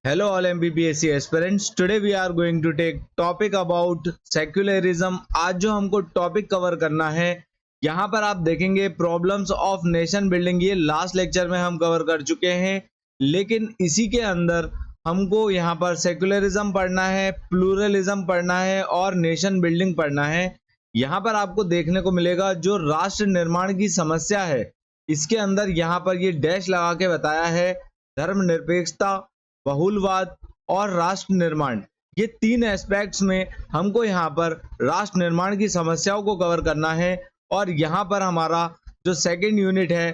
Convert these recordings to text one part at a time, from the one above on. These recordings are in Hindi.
Hello all MBBSC aspirants. Today we are going to take topic about secularism. आज जो हमको टॉपिक कवर करना है, यहाँ पर आप देखेंगे प्रॉब्लम्स ऑफ नेशन बिल्डिंग। ये लास्ट लेक्चर में हम कवर कर चुके हैं, लेकिन इसी के अंदर हमको यहाँ पर सेकुलरिज्म पढ़ना है, प्लूरलिज्म पढ़ना है और नेशन बिल्डिंग पढ़ना है। यहाँ पर आपको देखने को मिलेगा जो राष्ट्र निर्माण की समस्या है, इसके अंदर यहाँ पर ये डैश लगा के बताया है धर्मनिरपेक्षता, बहुलवाद और राष्ट्र निर्माण। ये तीन एस्पेक्ट्स में हमको यहाँ पर राष्ट्र निर्माण की समस्याओं को कवर करना है। और यहाँ पर हमारा जो सेकंड यूनिट है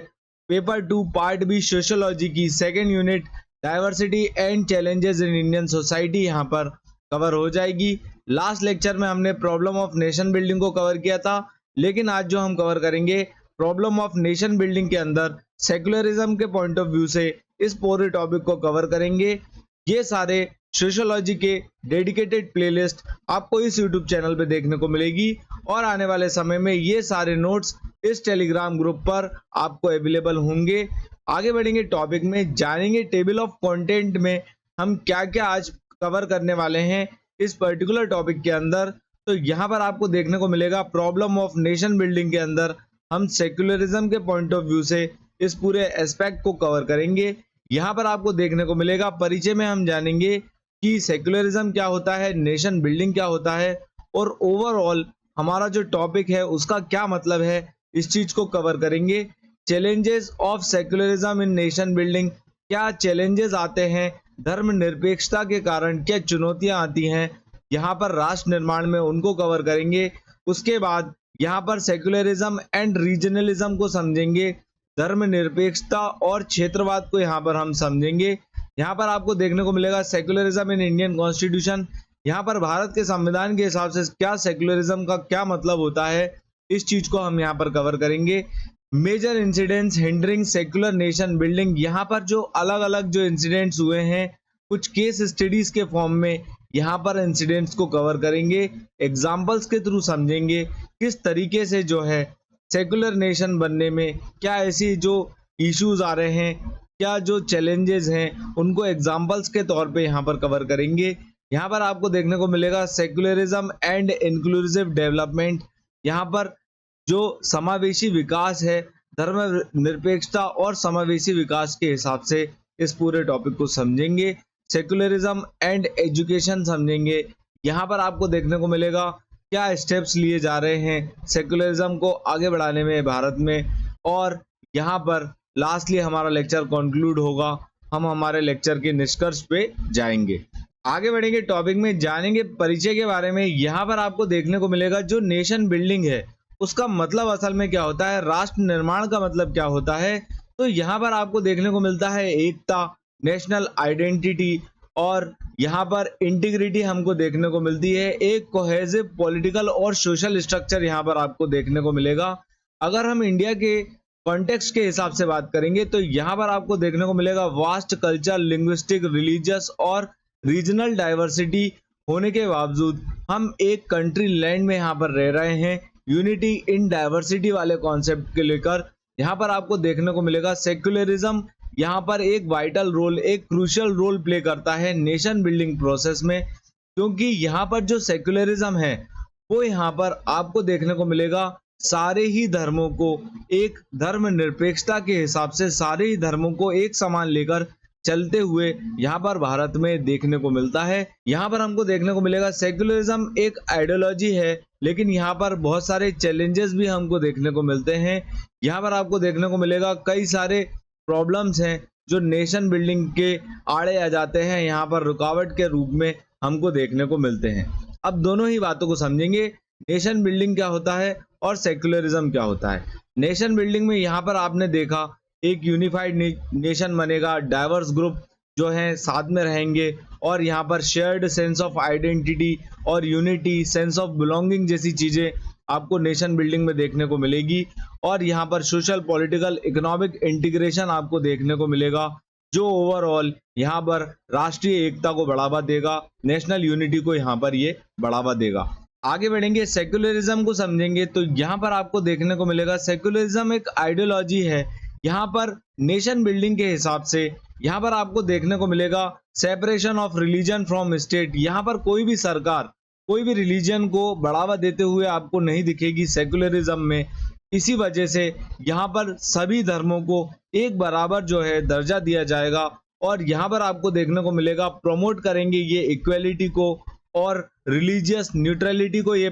पेपर 2 पार्ट बी सोशियोलॉजी की second unit diversity and challenges in Indian society यहाँ पर कवर हो जाएगी। लास्ट लेक्चर में हमने प्रॉब्लम ऑफ नेशन बिल्डिंग को कवर किया था, लेकिन आज जो हम कवर करेंगे प्रॉब्लम ऑफ नेशन बिल्डिंग के अंदर सेकुलरिज्म के पॉइंट ऑफ व्यू से इस पूरे टॉपिक को कवर करेंगे। ये सारे सोशियोलॉजी के डेडिकेटेड प्लेलिस्ट आपको इस यूट्यूब चैनल पे देखने को मिलेगी और आने वाले समय में ये सारे नोट्स इस टेलीग्राम ग्रुप पर आपको अवेलेबल होंगे। आगे बढ़ेंगे टॉपिक में, जानेंगे टेबल ऑफ कंटेंट में हम क्या क्या आज कवर करने वाले हैं इस पर्टिकुलर टॉपिक के अंदर। तो यहाँ पर आपको देखने को मिलेगा प्रॉब्लम ऑफ नेशन बिल्डिंग के अंदर हम सेकुलरिज्म के पॉइंट ऑफ व्यू से इस पूरे एस्पेक्ट को कवर करेंगे। यहाँ पर आपको देखने को मिलेगा परिचय में हम जानेंगे कि सेकुलरिज्म क्या होता है, नेशन बिल्डिंग क्या होता है और ओवरऑल हमारा जो टॉपिक है उसका क्या मतलब है, इस चीज को कवर करेंगे। Challenges of secularism in nation building, क्या चैलेंजेस आते हैं धर्मनिरपेक्षता के कारण, क्या चुनौतियां आती हैं यहाँ पर राष्ट्र निर्माण में, उनको कवर करेंगे। उसके बाद यहाँ पर सेकुलरिज्म एंड रीजनलिज्म को समझेंगे, धर्मनिरपेक्षता और क्षेत्रवाद को यहाँ पर हम समझेंगे। यहाँ पर आपको देखने को मिलेगा सेकुलरिज्म इन इंडियन कॉन्स्टिट्यूशन, यहाँ पर भारत के संविधान के हिसाब से क्या सेकुलरिज्म का क्या मतलब होता है, इस चीज को हम यहाँ पर कवर करेंगे। Major incidents hindering secular nation building, यहाँ पर जो अलग अलग जो इंसिडेंट्स हुए हैं कुछ केस स्टडीज के फॉर्म में यहाँ पर इंसिडेंट्स को कवर करेंगे, एग्जाम्पल्स के थ्रू समझेंगे किस तरीके से जो है सेकुलर नेशन बनने में क्या ऐसी जो इश्यूज आ रहे हैं, क्या जो चैलेंजेस हैं उनको एग्जाम्पल्स के तौर पे यहाँ पर कवर करेंगे। यहाँ पर आपको देखने को मिलेगा सेकुलरिज्म एंड इंक्लूसिव डेवलपमेंट, यहाँ पर जो समावेशी विकास है, धर्मनिरपेक्षता और समावेशी विकास के हिसाब से इस पूरे टॉपिक को समझेंगे। सेकुलरिज्म एंड एजुकेशन समझेंगे, यहाँ पर आपको देखने को मिलेगा क्या स्टेप्स लिए जा रहे हैं सेकुलरिज्म को आगे बढ़ाने में भारत में। और यहाँ पर लास्टली हमारा लेक्चर कंक्लूड होगा, हम हमारे लेक्चर के निष्कर्ष पे जाएंगे। आगे बढ़ेंगे टॉपिक में, जानेंगे परिचय के बारे में। यहाँ पर आपको देखने को मिलेगा जो नेशन बिल्डिंग है उसका मतलब असल में क्या होता है, राष्ट्र निर्माण का मतलब क्या होता है। तो यहाँ पर आपको देखने को मिलता है एकता, नेशनल आइडेंटिटी और यहाँ पर इंटीग्रिटी हमको देखने को मिलती है, एक कोहेसिव पॉलिटिकल और सोशल स्ट्रक्चर यहाँ पर आपको देखने को मिलेगा। अगर हम इंडिया के कॉन्टेक्स्ट के हिसाब से बात करेंगे तो यहाँ पर आपको देखने को मिलेगा वास्ट कल्चर, लिंग्विस्टिक, रिलीजियस और रीजनल डाइवर्सिटी होने के बावजूद हम एक कंट्री लैंड में यहाँ पर रह रहे हैं, यूनिटी इन डाइवर्सिटी वाले कॉन्सेप्ट के लेकर। यहाँ पर आपको देखने को मिलेगा सेकुलरिज्म यहाँ पर एक वाइटल रोल, एक क्रूशियल रोल प्ले करता है नेशन बिल्डिंग प्रोसेस में, क्योंकि यहाँ पर जो सेकुलरिज्म है वो यहाँ पर आपको देखने को मिलेगा सारे ही धर्मों को एक धर्मनिरपेक्षता के हिसाब से सारे ही धर्मों को एक समान लेकर चलते हुए यहाँ पर भारत में देखने को मिलता है। यहाँ पर हमको देखने को मिलेगा सेकुलरिज्म एक आइडियोलॉजी है, लेकिन यहाँ पर बहुत सारे चैलेंजेस भी हमको देखने को मिलते हैं। यहाँ पर आपको देखने को मिलेगा कई सारे प्रॉब्लम्स हैं जो नेशन बिल्डिंग के आड़े आ जाते हैं, यहाँ पर रुकावट के रूप में हमको देखने को मिलते हैं। अब दोनों ही बातों को समझेंगे, नेशन बिल्डिंग क्या होता है और सेकुलरिज्म क्या होता है। नेशन बिल्डिंग में यहाँ पर आपने देखा एक यूनिफाइड नेशन बनेगा, डाइवर्स ग्रुप जो है साथ में रहेंगे और यहाँ पर शेयर्ड सेंस ऑफ आइडेंटिटी और यूनिटी, सेंस ऑफ बिलोंगिंग जैसी चीजें आपको नेशन बिल्डिंग में देखने को मिलेगी। और यहाँ पर सोशल, पॉलिटिकल, इकोनॉमिक इंटीग्रेशन आपको देखने को मिलेगा जो ओवरऑल यहाँ पर राष्ट्रीय एकता को बढ़ावा देगा, नेशनल यूनिटी को यहाँ पर ये बढ़ावा देगा। आगे बढ़ेंगे सेकुलरिज्म को समझेंगे तो यहाँ पर आपको देखने को मिलेगा सेकुलरिज्म एक आइडियोलॉजी है, यहाँ पर नेशन बिल्डिंग के हिसाब से यहाँ पर आपको देखने को मिलेगा separation of religion from state. यहाँ पर कोई भी सरकार कोई भी रिलीजन को बढ़ावा देते हुए आपको नहीं दिखेगी सेक्युलरिज्म में। इसी वजह से यहाँ पर सभी धर्मों को एक बराबर जो है दर्जा दिया जाएगा और यहाँ पर आपको देखने को मिलेगा प्रमोट करेंगे ये इक्वेलिटी को और रिलीजियस न्यूट्रलिटी को ये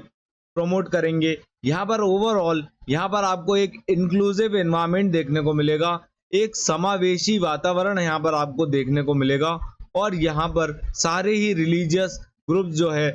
प्रमोट करेंगे। यहाँ पर ओवरऑल यहाँ पर आपको एक इंक्लूसिव एनवायरनमेंट देखने को मिलेगा, एक समावेशी वातावरण यहाँ पर आपको देखने को मिलेगा और यहाँ पर सारे ही रिलीजियस ग्रुप जो है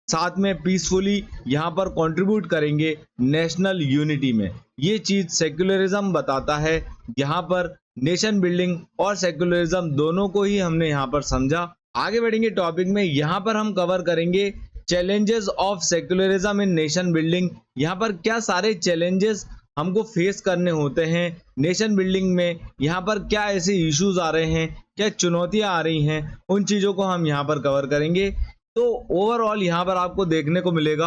साथ में पीसफुली यहाँ पर कंट्रीब्यूट करेंगे नेशनल यूनिटी में। ये चीज सेक्युलरिज्म बताता है। यहाँ पर नेशन बिल्डिंग और सेक्युलरिज्म दोनों को ही हमने यहाँ पर समझा। आगे बढ़ेंगे टॉपिक में, यहाँ पर हम कवर करेंगे challenges of secularism in nation building. यहाँ पर क्या सारे चैलेंजेस हमको फेस करने होते हैं नेशन बिल्डिंग में, यहाँ पर क्या ऐसे इश्यूज आ रहे हैं, क्या चुनौतियां आ रही हैं, उन चीजों को हम यहाँ पर कवर करेंगे। तो ओवरऑल यहाँ पर आपको देखने को मिलेगा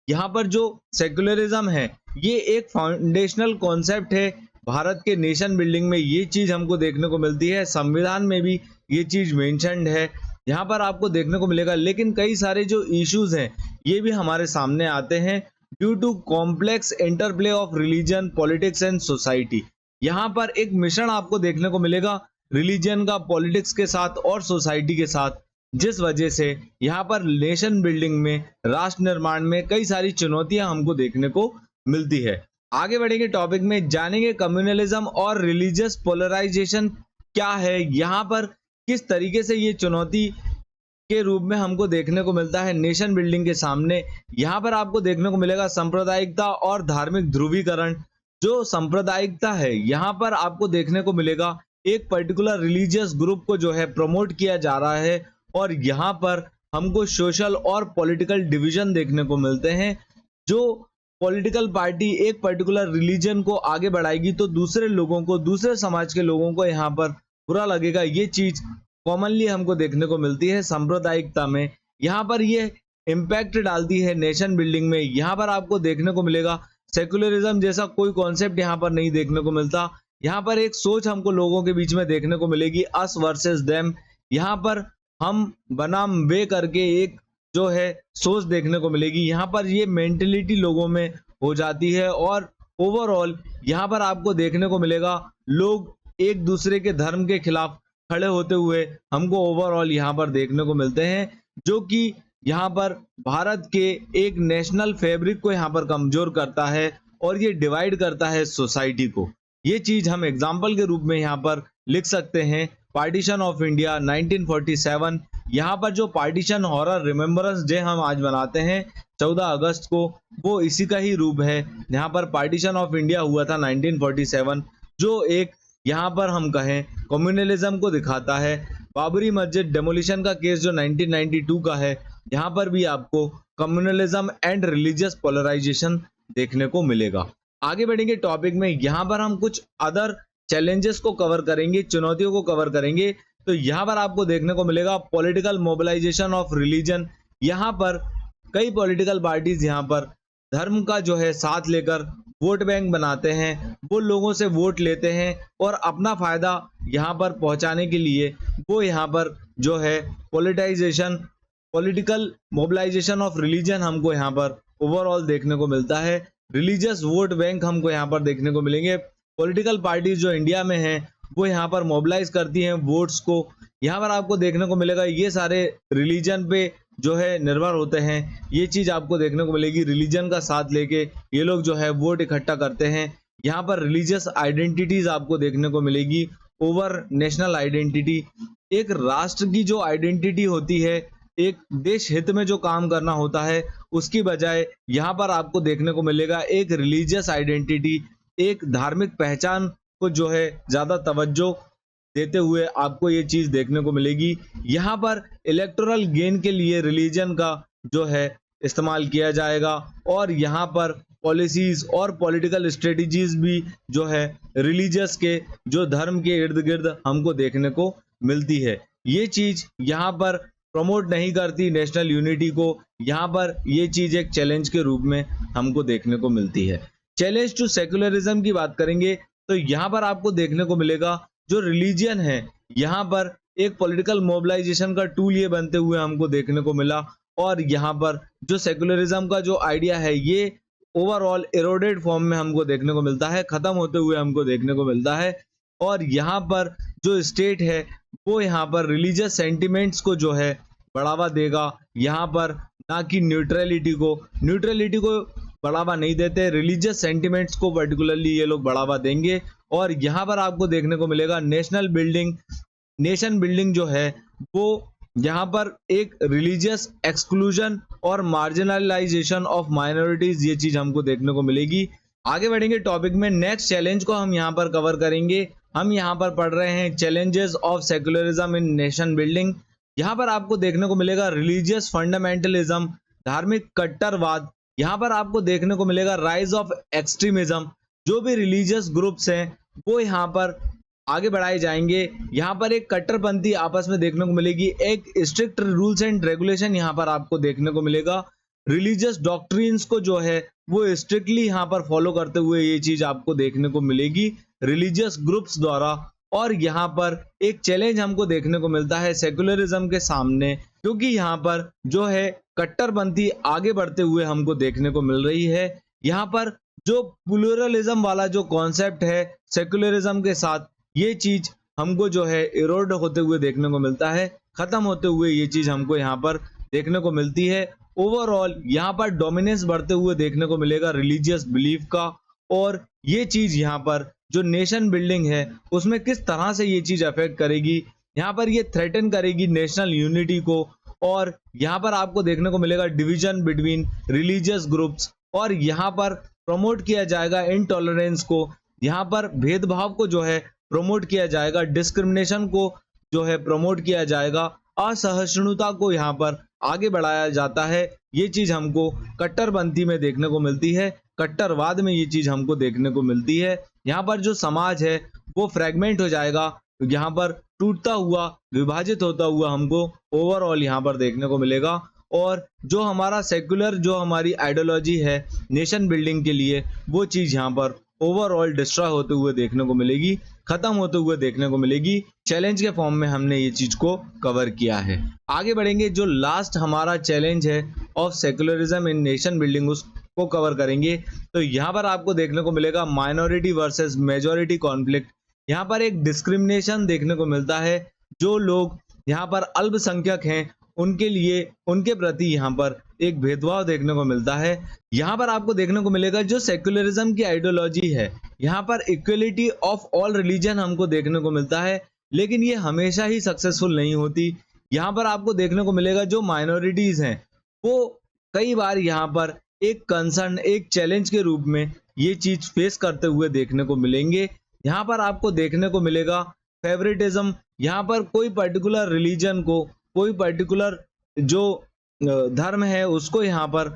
यहाँ पर जो सेक्युलरिज्म है ये एक फाउंडेशनल कॉन्सेप्ट है भारत के नेशन बिल्डिंग में। ये चीज हमको देखने को मिलती है, संविधान में भी ये चीज मेंशन्ड है, यहाँ पर आपको देखने को मिलेगा। लेकिन कई सारे जो इश्यूज हैं ये भी हमारे सामने आते हैं due to complex interplay of religion, politics and society. यहाँ पर एक मिश्रण आपको देखने को मिलेगा रिलीजन का पॉलिटिक्स के साथ और सोसाइटी के साथ, जिस वजह से यहाँ पर नेशन बिल्डिंग में, राष्ट्र निर्माण में कई सारी चुनौतियां हमको देखने को मिलती है। आगे बढ़ेंगे टॉपिक में, जानेंगे कम्युनलिज्म और रिलीजियस पोलराइजेशन क्या है, यहाँ पर किस तरीके से ये चुनौती के रूप में हमको देखने को मिलता है नेशन बिल्डिंग के सामने। यहाँ पर आपको देखने को मिलेगा सांप्रदायिकता और धार्मिक ध्रुवीकरण। जो सांप्रदायिकता है यहाँ पर आपको देखने को मिलेगा एक पर्टिकुलर रिलीजियस ग्रुप को जो है प्रमोट किया जा रहा है और यहाँ पर हमको सोशल और पॉलिटिकल डिवीजन देखने को मिलते हैं। जो पॉलिटिकल पार्टी एक पर्टिकुलर रिलीजन को आगे बढ़ाएगी तो दूसरे लोगों को, दूसरे समाज के लोगों को यहाँ पर बुरा लगेगा। ये चीज कॉमनली हमको देखने को मिलती है सांप्रदायिकता में। यहाँ पर ये इम्पैक्ट डालती है नेशन बिल्डिंग में। यहाँ पर आपको देखने को मिलेगा सेक्युलरिज्म जैसा कोई कॉन्सेप्ट यहाँ पर नहीं देखने को मिलता। यहाँ पर एक सोच हमको लोगों के बीच में देखने को मिलेगी, अस वर्सेस देम। यहाँ पर हम बनाम वे करके एक जो है सोच देखने को मिलेगी। यहाँ पर ये मेंटेलिटी लोगों में हो जाती है और ओवरऑल यहाँ पर आपको देखने को मिलेगा लोग एक दूसरे के धर्म के खिलाफ खड़े होते हुए हमको ओवरऑल यहाँ पर देखने को मिलते हैं, जो कि यहाँ पर भारत के एक नेशनल फैब्रिक को यहाँ पर कमजोर करता है और ये डिवाइड करता है सोसाइटी को। ये चीज हम एग्जाम्पल के रूप में यहाँ पर लिख सकते हैं पार्टीशन ऑफ इंडिया 1947। यहाँ पर जो पार्टीशन हॉरर रिमेम्बरेंस डे हम आज मनाते हैं 14 अगस्त को, वो इसी का ही रूप है। यहाँ पर पार्टीशन ऑफ इंडिया हुआ था 1947, जो एक यहाँ पर हम कहें कम्युनलिज्म को दिखाता है। बाबरी मस्जिद डेमोलिशन का केस जो 1992 का है, यहाँ पर भी आपको कम्युनलिज्म एंड रिलीजियस पोलराइजेशन देखने को मिलेगा। आगे बढ़ेंगे टॉपिक में, यहाँ पर हम कुछ अदर चैलेंजेस को कवर करेंगे, चुनौतियों को कवर करेंगे। तो यहाँ पर आपको देखने को मिलेगा पॉलिटिकल मोबिलाइजेशन ऑफ रिलीजन। यहाँ पर कई पॉलिटिकल पार्टीज यहाँ पर धर्म का जो है साथ लेकर वोट बैंक बनाते हैं, वो लोगों से वोट लेते हैं और अपना फायदा यहाँ पर पहुंचाने के लिए वो यहाँ पर जो है पॉलिटिकल मोबिलाइजेशन ऑफ रिलीजन हमको यहाँ पर ओवरऑल देखने को मिलता है। रिलीजियस वोट बैंक हमको यहाँ पर देखने को मिलेंगे। पॉलिटिकल पार्टीज जो इंडिया में हैं वो यहाँ पर मोबिलाइज करती हैं वोट्स को। यहाँ पर आपको देखने को मिलेगा ये सारे रिलीजन पे जो है निर्भर होते हैं। ये चीज आपको देखने को मिलेगी, रिलीजन का साथ लेके ये लोग जो है वोट इकट्ठा करते हैं। यहाँ पर रिलीजियस आइडेंटिटीज आपको देखने को मिलेगी ओवर नेशनल आइडेंटिटी। एक राष्ट्र की जो आइडेंटिटी होती है, एक देश हित में जो काम करना होता है, उसकी बजाय यहाँ पर आपको देखने को मिलेगा एक रिलीजियस आइडेंटिटी, एक धार्मिक पहचान को जो है ज्यादा तवज्जो देते हुए आपको ये चीज देखने को मिलेगी। यहाँ पर इलेक्टोरल गेन के लिए रिलीजन का जो है इस्तेमाल किया जाएगा और यहाँ पर पॉलिसीज और पॉलिटिकल स्ट्रेटजीज भी जो है रिलीजियस के जो धर्म के इर्द गिर्द हमको देखने को मिलती है। ये चीज यहाँ पर प्रमोट नहीं करती नेशनल यूनिटी को। यहाँ पर ये चीज एक चैलेंज के रूप में हमको देखने को मिलती है। चैलेंज टू सेक्युलरिज्म की बात करेंगे तो यहाँ पर आपको देखने को मिलेगा जो रिलीजियन है यहाँ पर एक पॉलिटिकल मोबिलाइजेशन का टूल ये बनते हुए हमको देखने को मिला। और यहाँ पर जो सेकुलरिज्म का जो आइडिया है ये ओवरऑल इरोडेड फॉर्म में हमको देखने को मिलता है, खत्म होते हुए हमको देखने को मिलता है। और यहाँ पर जो स्टेट है वो यहाँ पर रिलीजियस सेंटिमेंट्स को जो है बढ़ावा देगा, यहाँ पर ना कि न्यूट्रलिटी को बढ़ावा नहीं देते, रिलीजियस सेंटिमेंट्स को पर्टिकुलरली ये लोग बढ़ावा देंगे। और यहाँ पर आपको देखने को मिलेगा नेशन बिल्डिंग जो है वो यहाँ पर एक रिलीजियस एक्सक्लूजन और मार्जिनलाइजेशन ऑफ माइनॉरिटीज, ये चीज हमको देखने को मिलेगी। आगे बढ़ेंगे टॉपिक में, नेक्स्ट चैलेंज को हम यहाँ पर कवर करेंगे। हम यहाँ पर पढ़ रहे हैं challenges of secularism in nation building. यहाँ पर आपको देखने को मिलेगा रिलीजियस फंडामेंटलिज्म, धार्मिक कट्टरवाद। यहाँ पर आपको देखने को मिलेगा राइज ऑफ एक्सट्रीमिज्म, जो भी रिलीजियस ग्रुप्स हैं वो यहाँ पर आगे बढ़ाए जाएंगे। यहाँ पर एक कट्टरपंथी आपस में देखने को मिलेगी, एक स्ट्रिक्ट रूल्स एंड रेगुलेशन यहाँ पर आपको देखने को मिलेगा। रिलीजियस डॉक्ट्रिन्स को जो है वो स्ट्रिक्टली यहाँ पर फॉलो करते हुए ये चीज आपको देखने को मिलेगी रिलीजियस ग्रुप्स द्वारा। और यहाँ पर एक चैलेंज हमको देखने को मिलता है सेकुलरिज्म के सामने, क्योंकि यहाँ पर जो है कट्टरपंथी आगे बढ़ते हुए हमको देखने को मिल रही है। यहाँ पर जो प्लूरलिज्म वाला जो कॉन्सेप्ट है सेकुलरिज्म के साथ, ये चीज हमको जो है इरोड होते हुए देखने को मिलता है, खत्म होते हुए ये चीज हमको यहाँ पर देखने को मिलती है। ओवरऑल यहाँ पर डोमिनेंस बढ़ते हुए देखने को मिलेगा रिलीजियस बिलीफ का। और ये चीज यहाँ पर जो नेशन बिल्डिंग है उसमें किस तरह से ये चीज अफेक्ट करेगी, यहाँ पर ये थ्रेटन करेगी नेशनल यूनिटी को। और यहाँ पर आपको देखने को मिलेगा डिवीजन बिटवीन रिलीजियस ग्रुप्स, और यहाँ पर प्रमोट किया जाएगा इनटॉलरेंस को, यहाँ पर भेदभाव को जो है प्रमोट किया जाएगा, डिस्क्रिमिनेशन को जो है प्रमोट किया जाएगा, असहिष्णुता को यहाँ पर आगे बढ़ाया जाता है। ये चीज हमको कट्टरपंथी में देखने को मिलती है, कट्टरवाद में ये चीज हमको देखने को मिलती है। यहाँ पर जो समाज है वो फ्रेगमेंट हो जाएगा, यहाँ पर टूटता हुआ विभाजित होता हुआ हमको ओवरऑल यहाँ पर देखने को मिलेगा। और जो हमारा सेक्युलर जो हमारी आइडियोलॉजी है नेशन बिल्डिंग के लिए, वो चीज यहाँ पर ओवरऑल डिस्ट्रॉय होते हुए देखने को मिलेगी, खत्म होते हुए देखने को मिलेगी। चैलेंज के फॉर्म में हमने ये चीज को कवर किया है। आगे बढ़ेंगे, जो लास्ट हमारा चैलेंज है of secularism in nation building उसको कवर करेंगे। तो यहाँ पर आपको देखने को मिलेगा माइनॉरिटी वर्सेस मेजॉरिटी कॉन्फ्लिक्ट। यहाँ पर एक डिस्क्रिमिनेशन देखने को मिलता है, जो लोग यहाँ पर अल्पसंख्यक हैं उनके लिए उनके प्रति यहाँ पर एक भेदभाव देखने को मिलता है। यहाँ पर आपको देखने को मिलेगा जो सेक्युलरिज्म की आइडियोलॉजी है, यहाँ पर इक्वलिटी ऑफ ऑल रिलीजन हमको देखने को मिलता है, लेकिन ये हमेशा ही सक्सेसफुल नहीं होती। यहाँ पर आपको देखने को मिलेगा जो माइनॉरिटीज हैं वो कई बार यहाँ पर एक कंसर्न, एक चैलेंज के रूप में ये चीज फेस करते हुए देखने को मिलेंगे। यहाँ पर आपको देखने को मिलेगा फेवरेटिज्म, यहाँ पर कोई पर्टिकुलर रिलीजन को, कोई पर्टिकुलर जो धर्म है उसको यहाँ पर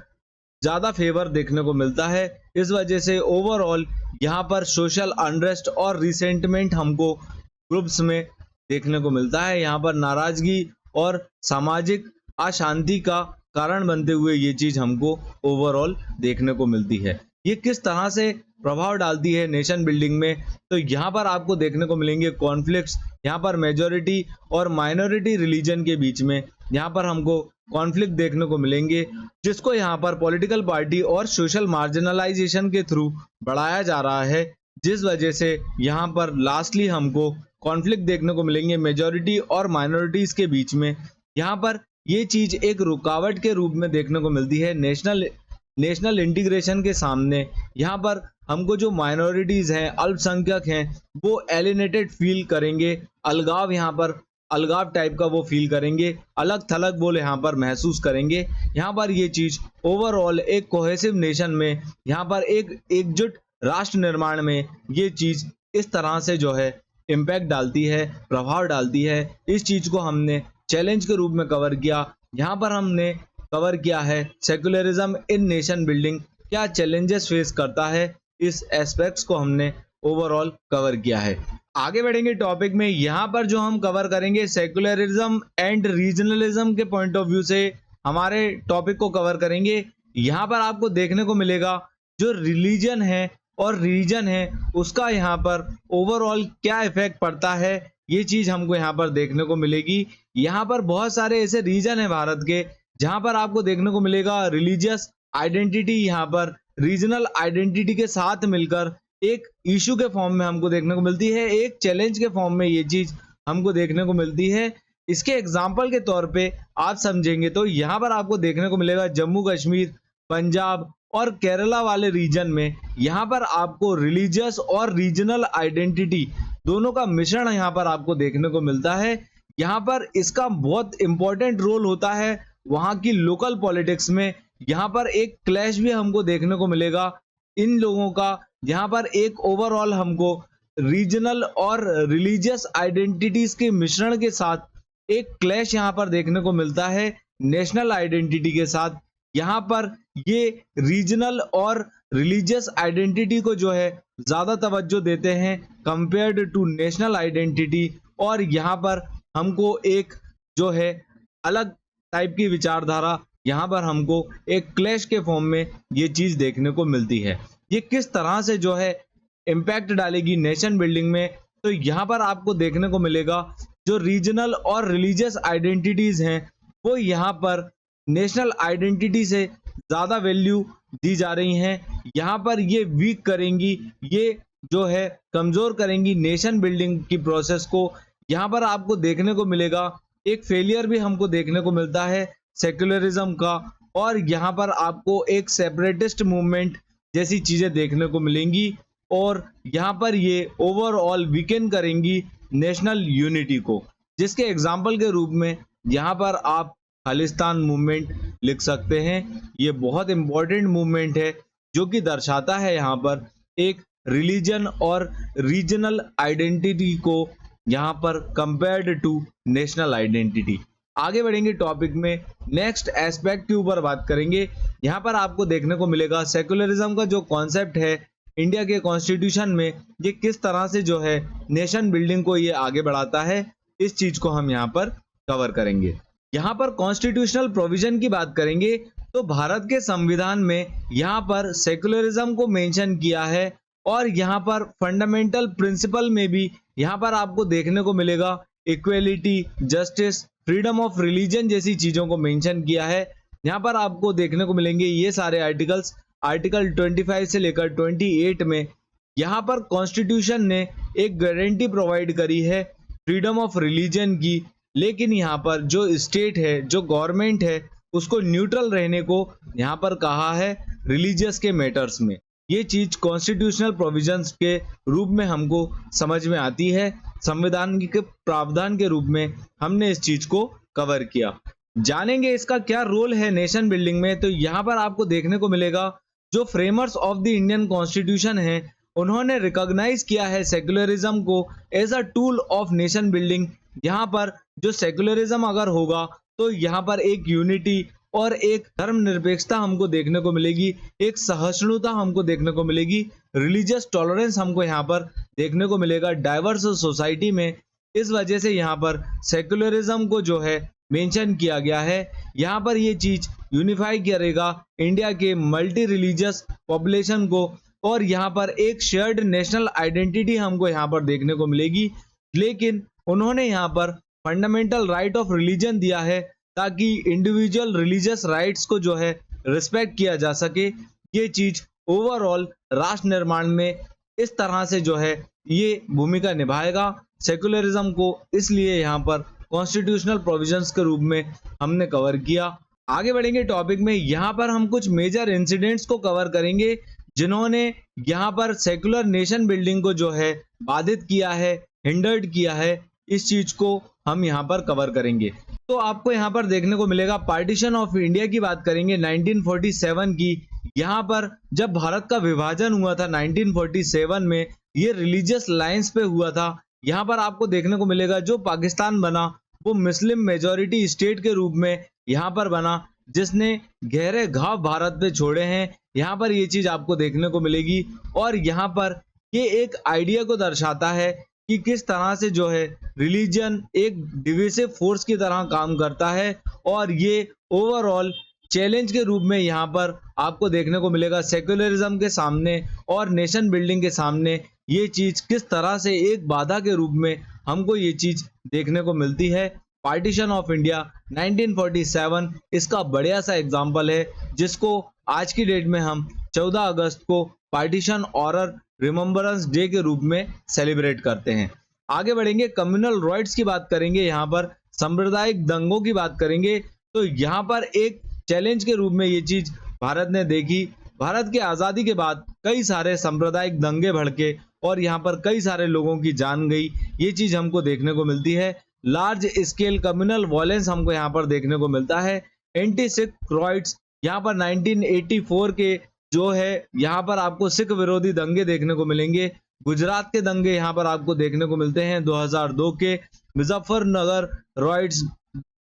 ज्यादा फेवर देखने को मिलता है। इस वजह से ओवरऑल यहाँ पर सोशल अनरेस्ट और रिसेंटमेंट हमको ग्रुप्स में देखने को मिलता है, यहाँ पर नाराजगी और सामाजिक अशांति का कारण बनते हुए ये चीज हमको ओवरऑल देखने को मिलती है। ये किस तरह से प्रभाव डालती है नेशन बिल्डिंग में, तो यहाँ पर आपको देखने को मिलेंगे कॉन्फ्लिक्ट्स, यहाँ पर मेजॉरिटी और माइनॉरिटी रिलीजन के बीच में यहाँ पर हमको कॉन्फ्लिक्ट देखने को मिलेंगे, जिसको यहाँ पर पॉलिटिकल पार्टी और सोशल मार्जिनलाइजेशन के थ्रू बढ़ाया जा रहा है, जिस वजह से यहाँ पर लास्टली हमको कॉन्फ्लिक्ट देखने को मिलेंगे मेजॉरिटी और माइनॉरिटीज के बीच में। यहाँ पर ये चीज एक रुकावट के रूप में देखने को मिलती है नेशनल इंटीग्रेशन के सामने। यहाँ पर हमको जो माइनॉरिटीज हैं, अल्पसंख्यक हैं, वो एलिनेटेड फील करेंगे, अलगाव यहाँ पर अलगाव टाइप का वो फील करेंगे, अलग थलग बोल यहाँ पर महसूस करेंगे। यहाँ पर ये चीज ओवरऑल एक कोहेसिव नेशन में, यहाँ पर एक एकजुट राष्ट्र निर्माण में ये चीज इस तरह से जो है इम्पैक्ट डालती है, प्रभाव डालती है। इस चीज को हमने चैलेंज के रूप में कवर किया। यहाँ पर हमने कवर किया है सेकुलरिज्म इन नेशन बिल्डिंग क्या चैलेंजेस फेस करता है, इस एस्पेक्ट्स को हमने ओवरऑल कवर किया है। आगे बढ़ेंगे टॉपिक में, यहाँ पर जो हम कवर करेंगे सेकुलरिज्म एंड रीजनलिज्म के पॉइंट ऑफ व्यू से हमारे टॉपिक को कवर करेंगे। यहाँ पर आपको देखने को मिलेगा जो रिलीजन है और रीजन है उसका यहाँ पर ओवरऑल क्या इफेक्ट पड़ता है, ये चीज हमको यहाँ पर देखने को मिलेगी। यहाँ पर बहुत सारे ऐसे रीजन है भारत के जहां पर आपको देखने को मिलेगा रिलीजियस आइडेंटिटी यहाँ पर रीजनल आइडेंटिटी के साथ मिलकर एक इशू के फॉर्म में हमको देखने को मिलती है, एक चैलेंज के फॉर्म में ये चीज हमको देखने को मिलती है। इसके एग्जाम्पल के तौर पे आप समझेंगे तो यहाँ पर आपको देखने को मिलेगा जम्मू कश्मीर, पंजाब और केरला वाले रीजन में यहाँ पर आपको रिलीजियस और रीजनल आइडेंटिटी दोनों का मिश्रण यहाँ पर आपको देखने को मिलता है। यहाँ पर इसका बहुत इंपॉर्टेंट रोल होता है वहाँ की लोकल पॉलिटिक्स में। यहाँ पर एक क्लैश भी हमको देखने को मिलेगा इन लोगों का। यहाँ पर एक ओवरऑल हमको रीजनल और रिलीजियस आइडेंटिटीज के मिश्रण के साथ एक क्लैश यहाँ पर देखने को मिलता है नेशनल आइडेंटिटी के साथ। यहाँ पर ये रीजनल और रिलीजियस आइडेंटिटी को जो है ज्यादा तवज्जो देते हैं कंपेयर्ड टू नेशनल आइडेंटिटी, और यहाँ पर हमको एक जो है अलग टाइप की विचारधारा यहाँ पर हमको एक क्लैश के फॉर्म में ये चीज देखने को मिलती है। ये किस तरह से जो है इम्पैक्ट डालेगी नेशन बिल्डिंग में, तो यहाँ पर आपको देखने को मिलेगा जो रीजनल और रिलीजियस आइडेंटिटीज हैं वो यहाँ पर नेशनल आइडेंटिटी से ज्यादा वैल्यू दी जा रही हैं। यहाँ पर ये वीक करेंगी, ये जो है कमजोर करेंगी नेशन बिल्डिंग की प्रोसेस को। यहाँ पर आपको देखने को मिलेगा एक फेलियर भी हमको देखने को मिलता है सेक्युलरिज्म का, और यहाँ पर आपको एक सेपरेटिस्ट मूवमेंट जैसी चीजें देखने को मिलेंगी, और यहाँ पर ये ओवरऑल वीकेन करेंगी नेशनल यूनिटी को। जिसके एग्जाम्पल के रूप में यहाँ पर आप खालिस्तान मूवमेंट लिख सकते हैं। ये बहुत इंपॉर्टेंट मूवमेंट है जो कि दर्शाता है यहाँ पर एक रिलीजन और रीजनल आइडेंटिटी को यहाँ पर कंपेयर्ड टू नेशनल आइडेंटिटी। आगे बढ़ेंगे टॉपिक में, नेक्स्ट एस्पेक्ट के ऊपर बात करेंगे। यहाँ पर आपको देखने को मिलेगा सेकुलरिज्म का जो कॉन्सेप्ट है इंडिया के कॉन्स्टिट्यूशन में, ये किस तरह से जो है नेशन बिल्डिंग को ये आगे बढ़ाता है, इस चीज को हम यहाँ पर कवर करेंगे। यहाँ पर कॉन्स्टिट्यूशनल प्रोविजन की बात करेंगे तो भारत के संविधान में यहाँ पर सेकुलरिज्म को मेंशन किया है, और यहाँ पर फंडामेंटल प्रिंसिपल में भी यहाँ पर आपको देखने को मिलेगा equality, justice, freedom of religion जैसी चीजों को मेंशन किया है। यहाँ पर आपको देखने को मिलेंगे ये सारे आर्टिकल्स, आर्टिकल 25 से लेकर 28 में यहाँ पर कॉन्स्टिट्यूशन ने एक गारंटी प्रोवाइड करी है फ्रीडम ऑफ रिलीजन की, लेकिन यहाँ पर जो स्टेट है, जो गवर्नमेंट है, उसको न्यूट्रल रहने को यहाँ पर कहा है रिलीजियस के मैटर्स में। ये चीज कॉन्स्टिट्यूशनल प्रोविजंस के रूप में हमको समझ में आती है, संविधान के प्रावधान के रूप में हमने इस चीज को कवर किया। जानेंगे इसका क्या रोल है नेशन बिल्डिंग में, तो यहाँ पर आपको देखने को मिलेगा जो framers of the Indian constitution है उन्होंने रिकॉग्नाइज किया है सेक्युलरिज्म को as a tool of nation building. यहाँ पर जो सेक्युलरिज्म अगर होगा तो यहाँ पर एक यूनिटी और एक धर्मनिरपेक्षता हमको देखने को मिलेगी, एक सहिष्णुता हमको देखने को मिलेगी, रिलीजियस टॉलरेंस हमको यहाँ पर देखने को मिलेगा डाइवर्स सोसाइटी में। इस वजह से यहाँ पर सेक्युलरिज्म को जो है मेंशन किया गया है। यहाँ पर ये चीज यूनिफाई करेगा इंडिया के मल्टी रिलीजियस पॉपुलेशन को, और यहाँ पर एक शेयर्ड नेशनल आइडेंटिटी हमको यहाँ पर देखने को मिलेगी। लेकिन उन्होंने यहाँ पर फंडामेंटल राइट ऑफ रिलीजन दिया है ताकि इंडिविजुअल रिलीजियस राइट्स को जो है रिस्पेक्ट किया जा सके। ये चीज ओवरऑल राष्ट्र निर्माण में इस तरह से जो है ये भूमिका निभाएगा सेकुलरिज्म को, इसलिए यहाँ पर कॉन्स्टिट्यूशनल प्रोविजंस के रूप में हमने कवर किया। आगे बढ़ेंगे टॉपिक में, यहाँ पर हम कुछ मेजर इंसिडेंट्स को कवर करेंगे जिन्होंने यहाँ पर सेकुलर नेशन बिल्डिंग को जो है बाधित किया है, हिंडर्ड किया है। इस चीज को हम यहाँ पर कवर करेंगे। तो आपको यहाँ पर देखने को मिलेगा पार्टीशन ऑफ इंडिया की बात करेंगे 1947 की। यहाँ पर जब भारत का विभाजन हुआ था 1947 में, ये रिलीजियस लाइंस पे हुआ था। यहाँ पर आपको देखने को मिलेगा जो पाकिस्तान बना वो मुस्लिम मेजॉरिटी स्टेट के रूप में यहाँ पर बना, जिसने गहरे घाव भारत पे छोड़े हैं। यहाँ पर ये चीज आपको देखने को मिलेगी, और यहाँ पर ये एक आइडिया को दर्शाता है कि किस तरह से जो है रिलीजन एक डिविसिव फोर्स की तरह काम करता है, और ये ओवरऑल चैलेंज के रूप में यहाँ पर आपको देखने को मिलेगा सेक्युलरिज्म के सामने और नेशन बिल्डिंग के सामने। ये चीज किस तरह से एक बाधा के रूप में हमको ये चीज देखने को मिलती है। पार्टीशन ऑफ इंडिया 1947 इसका बढ़िया सा एग्जाम्पल है, जिसको आज की डेट में हम 14 अगस्त को पार्टीशन ऑरर रिमेम्बरेंस डे के रूप में सेलिब्रेट करते हैं। आगे बढ़ेंगे, कम्युनल राइट्स की बात करेंगे, यहाँ पर सांप्रदायिक दंगों की बात करेंगे। तो यहाँ पर एक चैलेंज के रूप में ये चीज भारत ने देखी। भारत की आज़ादी के बाद कई सारे सांप्रदायिक दंगे भड़के और यहाँ पर कई सारे लोगों की जान गई, ये चीज हमको देखने को मिलती है। लार्ज स्केल कम्युनल वायलेंस हमको यहाँ पर देखने को मिलता है। एंटी सिख राइट्स यहाँ पर 1984 के जो है यहाँ पर आपको सिख विरोधी दंगे देखने को मिलेंगे। गुजरात के दंगे यहाँ पर आपको देखने को मिलते हैं 2002 के, मुजफ्फरनगर राइट्स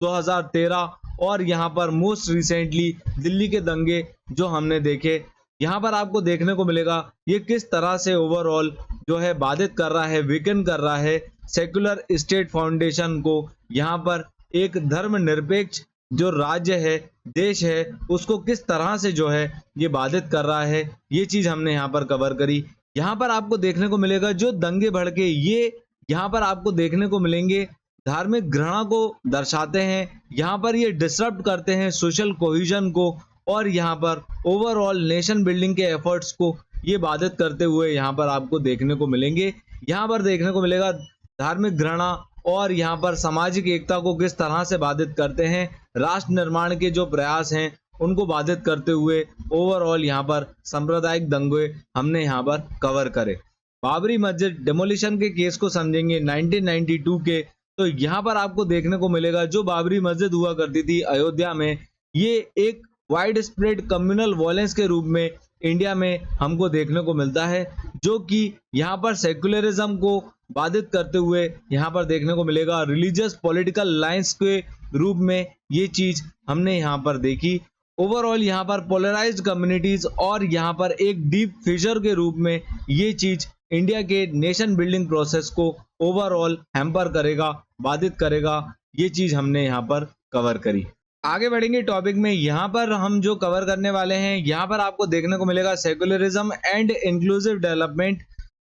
2013 और यहाँ पर मोस्ट रिसेंटली दिल्ली के दंगे जो हमने देखे। यहाँ पर आपको देखने को मिलेगा ये किस तरह से ओवरऑल जो है बाधित कर रहा है, वीकन कर रहा है सेक्युलर स्टेट फाउंडेशन को। यहाँ पर एक धर्मनिरपेक्ष जो राज्य है, देश है, उसको किस तरह से जो है ये बाधित कर रहा है, ये चीज हमने यहाँ पर कवर करी। यहाँ पर आपको देखने को मिलेगा जो दंगे भड़के, ये यहाँ पर आपको देखने को मिलेंगे धार्मिक घृणा को दर्शाते हैं। यहाँ पर ये डिसरप्ट करते हैं सोशल कोहिजन को और यहाँ पर ओवरऑल नेशन बिल्डिंग के एफर्ट्स को ये बाधित करते हुए यहाँ पर आपको देखने को मिलेंगे। यहाँ पर देखने को मिलेगा धार्मिक घृणा और यहाँ पर सामाजिक एकता को किस तरह से बाधित करते हैं, राष्ट्र निर्माण के जो प्रयास हैं उनको बाधित करते हुए ओवरऑल यहाँ पर सांप्रदायिक दंगे हमने यहाँ पर कवर करे। बाबरी मस्जिद डिमोलिशन के केस को समझेंगे 1992 के। तो यहाँ पर आपको देखने को मिलेगा जो बाबरी मस्जिद हुआ करती थी अयोध्या में, ये एक वाइड स्प्रेड कम्युनल वायलेंस के रूप में इंडिया में हमको देखने को मिलता है, जो कि यहाँ पर सेक्युलरिज्म को बाधित करते हुए यहाँ पर देखने को मिलेगा। रिलीजियस पॉलिटिकल लाइंस के रूप में ये चीज हमने यहाँ पर देखी। ओवरऑल यहाँ पर पोलराइज्ड कम्युनिटीज और यहाँ पर एक डीप फिशर के रूप में ये चीज इंडिया के नेशन बिल्डिंग प्रोसेस को ओवरऑल हैम्पर करेगा, बाधित करेगा, ये चीज हमने यहाँ पर कवर करी। आगे बढ़ेंगे टॉपिक में, यहाँ पर हम जो कवर करने वाले हैं, यहाँ पर आपको देखने को मिलेगा सेक्युलरिज्म एंड इंक्लूसिव डेवलपमेंट।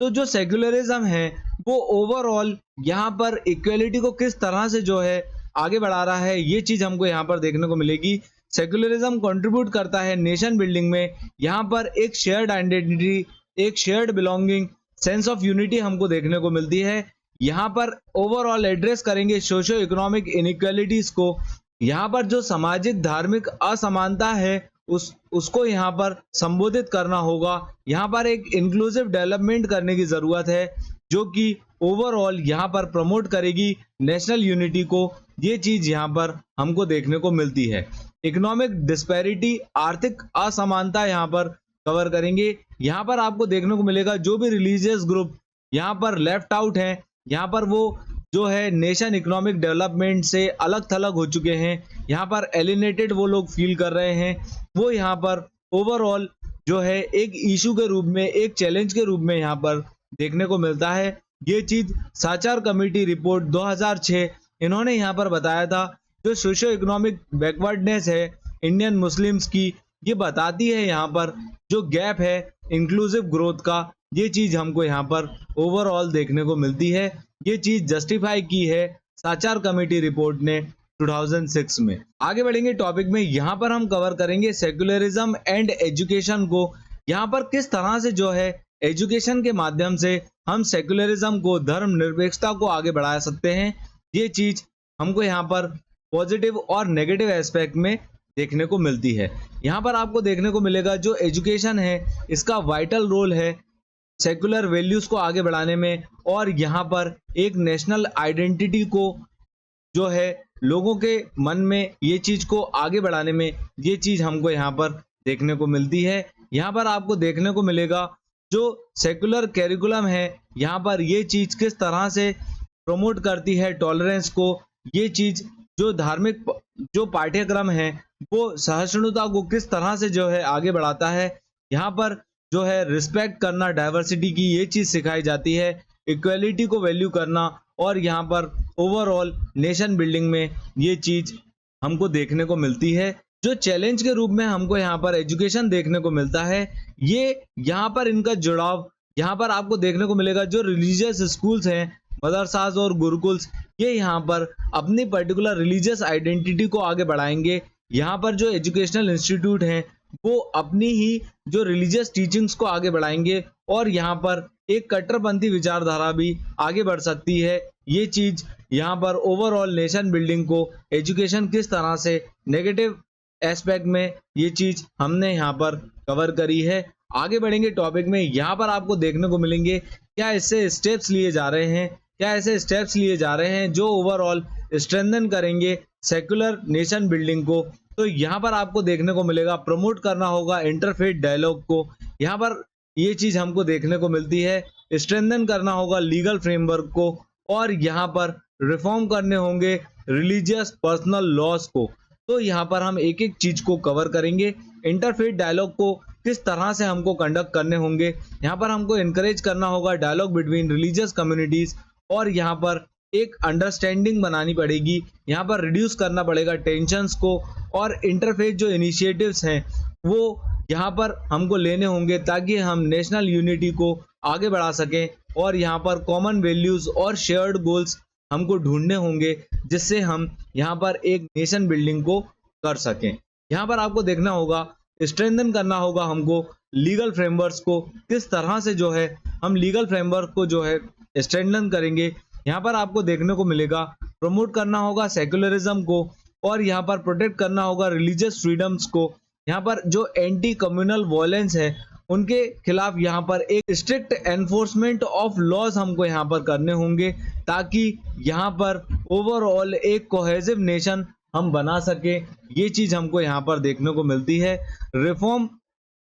तो जो सेक्युलरिज्म है वो ओवरऑल यहाँ पर इक्वलिटी को किस तरह से जो है आगे बढ़ा रहा है, ये चीज हमको यहाँ पर देखने को मिलेगी। सेक्युलरिज्म कंट्रीब्यूट करता है नेशन बिल्डिंग में, यहाँ पर एक शेयर्ड आइडेंटिटी, एक shared belonging, sense of unity हमको देखने को मिलती है। यहाँ पर ओवरऑल एड्रेस करेंगे सोशियो इकोनॉमिक इनइक्वालिटीज को। यहाँ पर जो सामाजिक धार्मिक असमानता है उसको यहाँ पर संबोधित करना होगा। यहाँ पर एक इंक्लूसिव डेवलपमेंट करने की जरूरत है, जो कि ओवरऑल यहाँ पर प्रमोट करेगी नेशनल यूनिटी को। ये चीज यहाँ पर हमको देखने को मिलती है। इकोनॉमिक डिस्पैरिटी, आर्थिक असमानता यहाँ पर कवर करेंगे। यहाँ पर आपको देखने को मिलेगा जो भी रिलीजियस ग्रुप यहाँ पर लेफ्ट आउट है, यहाँ पर वो जो है नेशन इकोनॉमिक डेवलपमेंट से अलग थलग हो चुके हैं, यहाँ पर एलिनेटेड वो लोग फील कर रहे हैं, वो यहाँ पर ओवरऑल जो है एक इशू के रूप में, एक चैलेंज के रूप में यहाँ पर देखने को मिलता है। ये चीज साचार कमेटी रिपोर्ट 2006 इन्होंने यहाँ पर बताया था। जो सोशियो इकोनॉमिक बैकवर्डनेस है इंडियन मुस्लिम्स की, ये बताती है यहाँ पर जो गैप है इंक्लूसिव ग्रोथ का, ये चीज हमको यहाँ पर ओवरऑल देखने को मिलती है। ये चीज जस्टिफाई की है साचार कमेटी रिपोर्ट ने 2006 में। आगे बढ़ेंगे टॉपिक में, यहाँ पर हम कवर करेंगे सेक्युलरिज्म एंड एजुकेशन को। यहाँ पर किस तरह से जो है एजुकेशन के माध्यम से हम सेक्युलरिज्म को, धर्मनिरपेक्षता को आगे बढ़ा सकते हैं, ये चीज हमको यहाँ पर पॉजिटिव और नेगेटिव एस्पेक्ट में देखने को मिलती है। यहाँ पर आपको देखने को मिलेगा जो एजुकेशन है इसका वाइटल रोल है सेक्युलर वैल्यूज को आगे बढ़ाने में, और यहाँ पर एक नेशनल आइडेंटिटी को जो है लोगों के मन में ये चीज को आगे बढ़ाने में, ये चीज हमको यहाँ पर देखने को मिलती है। यहाँ पर आपको देखने को मिलेगा जो सेक्युलर कैरिकुलम है, यहाँ पर ये चीज किस तरह से प्रमोट करती है टॉलरेंस को। ये चीज जो धार्मिक जो पाठ्यक्रम है वो सहिष्णुता को किस तरह से जो है आगे बढ़ाता है। यहाँ पर जो है रिस्पेक्ट करना डाइवर्सिटी की, ये चीज सिखाई जाती है, इक्वलिटी को वैल्यू करना, और यहाँ पर ओवरऑल नेशन बिल्डिंग में ये चीज हमको देखने को मिलती है। जो चैलेंज के रूप में हमको यहाँ पर एजुकेशन देखने को मिलता है, ये यहाँ पर इनका जुड़ाव यहाँ पर आपको देखने को मिलेगा। जो रिलीजियस स्कूल्स हैं मदरसाज और गुरुकुल्स, ये यहाँ पर अपनी पर्टिकुलर रिलीजियस आइडेंटिटी को आगे बढ़ाएंगे। यहाँ पर जो एजुकेशनल इंस्टीट्यूट हैं वो अपनी ही जो रिलीजियस टीचिंग्स को आगे बढ़ाएंगे और यहाँ पर एक कट्टरपंथी विचारधारा भी आगे बढ़ सकती है। ये चीज यहाँ पर ओवरऑल नेशन बिल्डिंग को एजुकेशन किस तरह से नेगेटिव एस्पेक्ट में, ये चीज हमने यहाँ पर कवर करी है। आगे बढ़ेंगे टॉपिक में, यहाँ पर आपको देखने को मिलेंगे क्या इससे स्टेप्स लिए जा रहे हैं, क्या ऐसे स्टेप्स लिए जा रहे हैं जो ओवरऑल स्ट्रेंथन करेंगे सेक्युलर नेशन बिल्डिंग को। तो यहाँ पर आपको देखने को मिलेगा प्रमोट करना होगा इंटरफेथ डायलॉग को, यहाँ पर ये चीज हमको देखने को मिलती है। स्ट्रेंथन करना होगा लीगल फ्रेमवर्क को और यहाँ पर रिफॉर्म करने होंगे रिलीजियस पर्सनल लॉज को। तो यहाँ पर हम एक एक चीज को कवर करेंगे। इंटरफेथ डायलॉग को किस तरह से हमको कंडक्ट करने होंगे, यहाँ पर हमको इनकरेज करना होगा डायलॉग बिटवीन रिलीजियस कम्युनिटीज और यहाँ पर एक अंडरस्टैंडिंग बनानी पड़ेगी, यहाँ पर रिड्यूस करना पड़ेगा टेंशंस को और इंटरफेथ जो इनिशिएटिव्स हैं वो यहाँ पर हमको लेने होंगे ताकि हम नेशनल यूनिटी को आगे बढ़ा सकें और यहाँ पर कॉमन वैल्यूज और शेयर्ड गोल्स हमको ढूंढने होंगे जिससे हम यहाँ पर एक नेशन बिल्डिंग को कर सकें। यहाँ पर आपको देखना होगा स्ट्रेंथन करना होगा हमको लीगल फ्रेमवर्क को, किस तरह से जो है हम लीगल फ्रेमवर्क को जो है स्ट्रेंथन करेंगे। यहाँ पर आपको देखने को मिलेगा प्रमोट करना होगा सेक्युलरिज्म को और यहाँ पर प्रोटेक्ट करना होगा रिलीजियस फ्रीडम्स को। यहाँ पर जो एंटी कम्युनल वायलेंस है उनके खिलाफ यहाँ पर एक स्ट्रिक्ट एनफोर्समेंट ऑफ लॉज हमको यहाँ पर करने होंगे ताकि यहाँ पर ओवरऑल एक कोहेसिव नेशन हम बना सके। ये चीज हमको यहाँ पर देखने को मिलती है। रिफॉर्म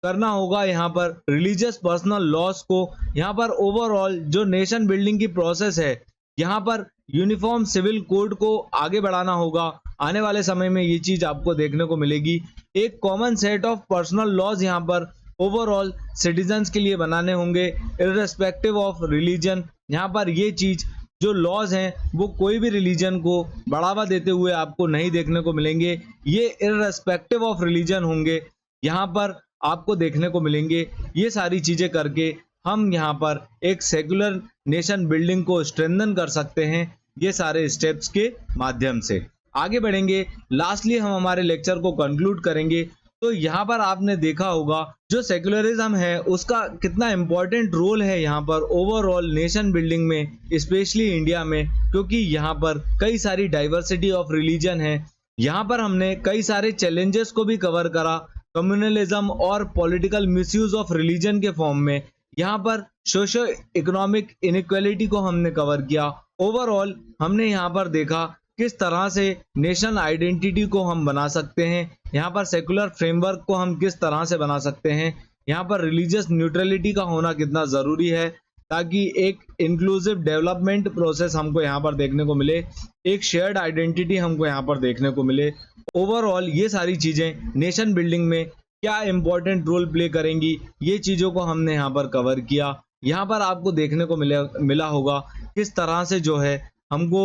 करना होगा यहाँ पर रिलीजियस पर्सनल लॉज को, यहाँ पर ओवरऑल जो नेशन बिल्डिंग की प्रोसेस है यहाँ पर यूनिफॉर्म सिविल कोड को आगे बढ़ाना होगा। आने वाले समय में ये चीज आपको देखने को मिलेगी। एक common set of personal laws यहाँ पर ओवरऑल सिटीजन्स के लिए बनाने होंगे इररेस्पेक्टिव ऑफ रिलीजन। यहाँ पर ये चीज जो लॉज हैं वो कोई भी रिलीजन को बढ़ावा देते हुए आपको नहीं देखने को मिलेंगे, ये इररेस्पेक्टिव ऑफ रिलीजन होंगे, यहाँ पर आपको देखने को मिलेंगे। ये सारी चीजें करके हम यहाँ पर एक सेक्युलर नेशन बिल्डिंग को स्ट्रेंथन कर सकते हैं ये सारे स्टेप्स के माध्यम से। आगे बढ़ेंगे, लास्टली हम हमारे लेक्चर को कंक्लूड करेंगे। तो यहाँ पर आपने देखा होगा जो सेक्युलरिज्म है उसका कितना इंपॉर्टेंट रोल है यहाँ पर ओवरऑल नेशन बिल्डिंग में, स्पेशली इंडिया में, क्योंकि यहाँ पर कई सारी डाइवर्सिटी ऑफ रिलीजन है। यहाँ पर हमने कई सारे चैलेंजेस को भी कवर करा, कम्युनलिज्म और पॉलिटिकल मिसयूज ऑफ रिलीजन के फॉर्म में। यहाँ पर सोशो इकोनॉमिक इनइक्वालिटी को हमने कवर किया। ओवरऑल हमने यहाँ पर देखा किस तरह से नेशन आइडेंटिटी को हम बना सकते हैं, यहाँ पर सेकुलर फ्रेमवर्क को हम किस तरह से बना सकते हैं, यहाँ पर रिलीजियस न्यूट्रलिटी का होना कितना ज़रूरी है ताकि एक इंक्लूसिव डेवलपमेंट प्रोसेस हमको यहाँ पर देखने को मिले, एक शेयर्ड आइडेंटिटी हमको यहाँ पर देखने को मिले। ओवरऑल ये सारी चीज़ें नेशन बिल्डिंग में क्या इंपॉर्टेंट रोल प्ले करेंगी, ये चीज़ों को हमने यहाँ पर कवर किया। यहाँ पर आपको देखने को मिला होगा किस तरह से जो है हमको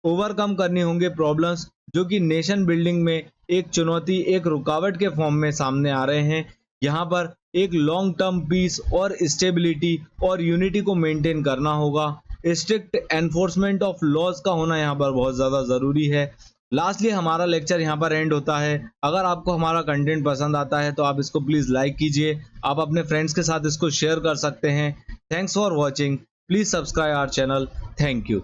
ओवरकम करनी होंगे प्रॉब्लम्स जो कि नेशन बिल्डिंग में एक चुनौती, एक रुकावट के फॉर्म में सामने आ रहे हैं। यहाँ पर एक लॉन्ग टर्म पीस और स्टेबिलिटी और यूनिटी को मेंटेन करना होगा। स्ट्रिक्ट एनफोर्समेंट ऑफ लॉज का होना यहाँ पर बहुत ज़्यादा ज़रूरी है। लास्टली हमारा लेक्चर यहाँ पर एंड होता है। अगर आपको हमारा कंटेंट पसंद आता है तो आप इसको प्लीज़ लाइक कीजिए, आप अपने फ्रेंड्स के साथ इसको शेयर कर सकते हैं। Thanks for watching, please subscribe our channel. Thank you.